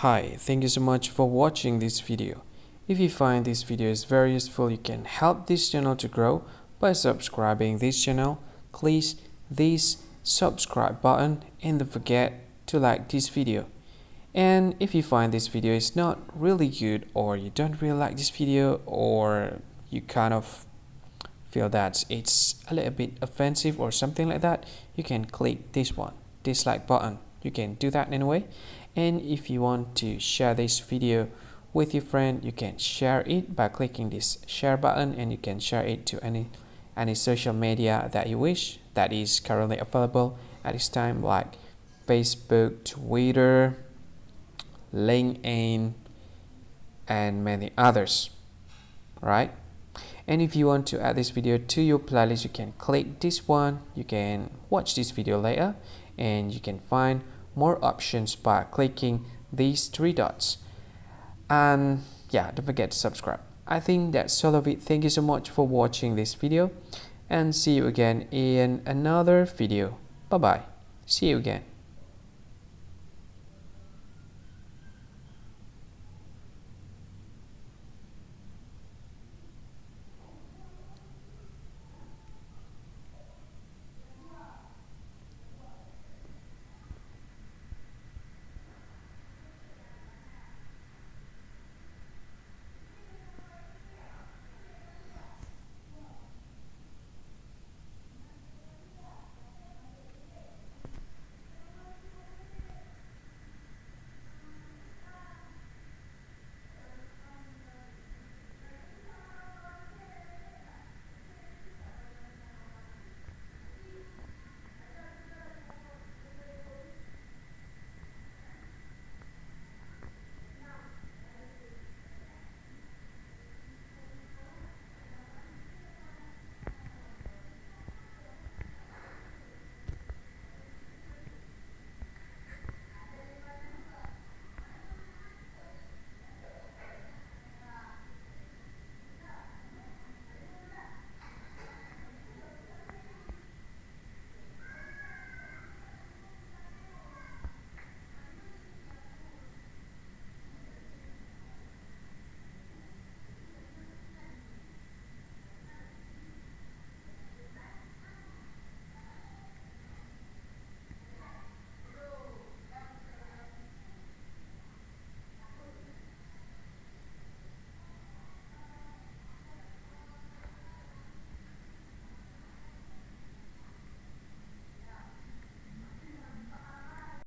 Hi, thank you so much for watching this video. If you find this video is very useful, you can help this channel to grow by subscribing this channel. Click this subscribe button and don't forget to like this video. And if you find this video is not really good, or you don't really like this video, or you kind of feel that it's a little bit offensive or something like that, you can click this one, dislike button. You can do that anyway. And if you want to share this video with your friend, you can share it by clicking this share button, and you can share it to any social media that you wish that is currently available at this time, like Facebook, Twitter, LinkedIn, and many others, right? And if you want to add this video to your playlist, you can click this one. You can watch this video later, and you can find more options by clicking these three dots. And yeah, don't forget to subscribe. I think that's all of it. Thank you so much for watching this video, and see you again in another video. Bye bye. See you again.